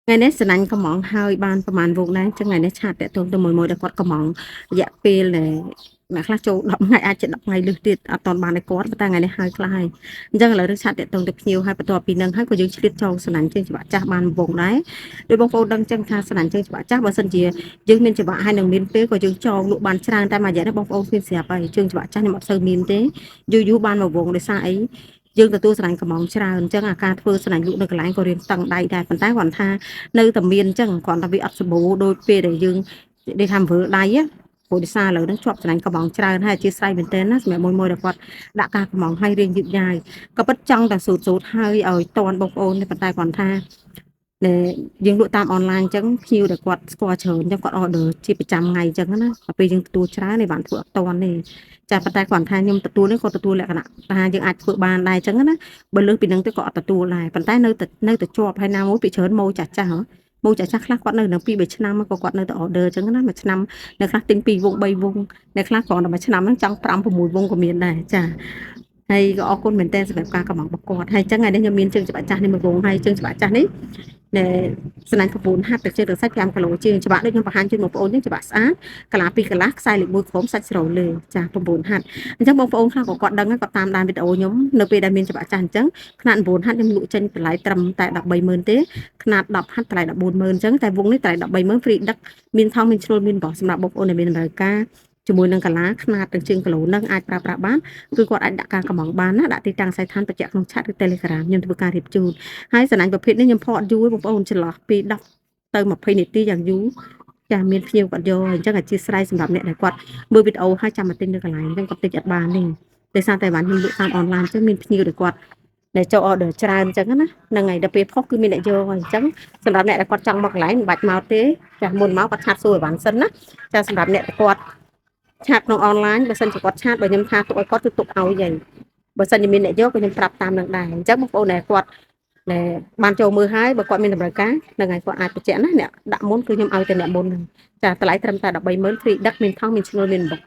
ថ្ងៃនេះស្រឡាញ់កំងហើយបានប្រហែលវងដែរចឹងថ្ងៃនេះឆាតតាក់ទងទៅមួយដែលគាត់កំងរយៈពេលអ្នកខ្លះចូល10ថ្ងៃអាចជា10ថ្ងៃលើសទៀតអត់ទាន់បានឲ្យគាត់តែថ្ងៃនេះហើយខ្លះហើយអញ្ចឹងឥឡូវនេះឆាតតាក់ទងទៅភ្ញៀវហើយបន្ទាប់ពីនឹងហើយក៏យើងឆ្លៀតចូលស្រឡាញ់ជើងច្បាក់ចាស់បានវងដែរដោយបងប្អូនដឹងចឹងថាស្រឡាញ់ជើងច្បាក់ចាស់បើសិនជាយើងមានច្បាក់ហើយនឹងមានពេលក៏យើងចងលក់បានច្រើនតែមួយរយៈនេះបងប្អូនឃើញស្រាប់ហើយជើងច្បាក់ចាស់ខ្ញុំអត់សូវមានទេយូរបានមកវងដោយសារអីយើងទទួលស្រឡាញ់កំងច្រើនអញ្ចឹងអាការធ្វើស្រឡាញ់លក់នៅកន្លែងក៏រៀងតឹងដៃដែរប៉ុន្តែគាត់ថានៅតែមានអញ្ចឹងគ្រាន់តែវាអត់សម្បូរដូចពេលដែលយើងនិយាយថាធ្វើដៃព្រោះដោយសារឥឡូវហ្នឹងជាប់ចំណាញ់កំងច្រើនហើយអធិស្ឋានមែនទែនណាសម្រាប់មួយដែលគាត់ដាក់ការកំងឲ្យរៀងយឺតយ៉ាវក៏ពិតចង់តែសូត្រហើយឲ្យតន់បងប្អូនប៉ុន្តែគាត់ថាយើងលក់តាមអនឡាញអញ្ចឹងភ្ញៀវដែលគាត់ស្គាល់ច្រើនអញ្ចឹងគាត់ order ជាប្រចាំថ្ងៃអញ្ចឹងណាពេលយើងទទួលច្រើននេះបានធ្វើអត់តន់ទេចាប៉ុន្តែគាត់ថាខ្ញុំទទួលនេះគាត់ទទួលលក្ខណៈថាយើងអាចធ្វើបានដែរអញ្ចឹងណាបើលើសពីនឹងទៅក៏អត់ទទួលដែរប៉ុន្តែនៅតែជាប់ហើយណាមួយពីច្រើនម៉ូចាស់ចាស់ម៉ូចាស់ចាស់ខ្លះគាត់នៅនឹង2 3ឆ្នាំក៏គាត់នៅតែ order អញ្ចឹងណាមួយឆ្នាំនៅខ្លះទិញ2វង3វងនៅខ្លះគ្រាន់តែមួយឆ្នាំហ្នឹងចង់5 6វងក៏មានដែរចាហើយក៏អរគុណមែនតើសម្រាប់ការកំងរបស់គាត់ហើយអញ្ចឹងថ្ងៃនេះខ្ញុំមានជើងច្បាក់ចាស់នេះមួយវងហើយជើងច្បាក់ចាស់នេះស្នាញ់9ហាត់ទឹកជើងទឹកសាច់5គីឡូជើងច្បាក់ដូចខ្ញុំបង្ហាញជូនបងប្អូនចឹងច្បាក់ស្អាតកាឡា2កន្លះខ្សែលេខ1ក្រោមសាច់ស្រូវលើចា9ហាត់អញ្ចឹងបងប្អូនខ្លះក៏គាត់ដឹងគាត់តាមដានវីដេអូខ្ញុំនៅពេលដែលមានច្បាក់ចាស់អញ្ចឹងຂະຫນាត់9ហាត់ខ្ញុំលក់ចេញតម្លៃត្រឹមតែ130,000ទេຂະຫນាត់10ហាត់តម្លៃ140,000អញ្ចឹងតែវងនេះតម្លៃ130,000ហ្វ្រីដឹកមានថងមានជ្រុលមានបោះសម្រាប់បងប្អូនដែលមានតម្រូវការជាមួយនឹងកាឡាຂະຫນាត់ទាំងជើងគីឡូនឹងអាចប្រើប្រាស់បានគឺគាត់អាចដាក់ការកំងបានណាដាក់ទីតាំងសាយឋានបញ្ជាក់ក្នុងឆាតឬ Telegram ខ្ញុំធ្វើការរៀបជូនហើយសំណាញ់ប្រភេទនេះខ្ញុំផតយូរបងប្អូនចន្លោះពី10ទៅ20នាទីយ៉ាងយូរចាមានភ្ញៀវគាត់យកអញ្ចឹងអធិស្ឋានសម្រាប់អ្នកដែលគាត់មើលវីដេអូហើយចាំមកទិញនៅកន្លែងអញ្ចឹងគាត់ទិញអត់បានទេដោយសារតែបានខ្ញុំលក់តាមអនឡាញអញ្ចឹងមានភ្ញៀវដែលគាត់ដែលចូល order ច្រើនអញ្ចឹងណាហ្នឹងហើយដល់ពេលផុសគឺមានអ្នកយកហើយអញ្ចឹងសម្រាប់អ្នកដែលគាត់ចង់មកកន្លែងមិនបាច់មកទេចាមុនមកគាត់ឆាតសួរអីវ៉ាន់សិនណាចាសម្រាប់អ្នកដែលគាត់ឆាតក្នុងអនឡាញបើសិនជាគាត់ឆាតបើខ្ញុំថាទុកឲ្យគាត់គឺទុកឲ្យហើយបើសិនជាមានអ្នកយកក៏ខ្ញុំប្រាប់តាមនឹងដែរអញ្ចឹងបងប្អូនដែលគាត់ដែលបានចូលមើលហើយបើគាត់មានតម្រូវការនឹងហើយគាត់អាចបញ្ជាក់ណាអ្នកដាក់មុនគឺខ្ញុំឲ្យតែអ្នកមុនចាតម្លៃត្រឹមតែ130,000ហ្វ្រីដឹកមានថងមានឈ្នួលមានបុក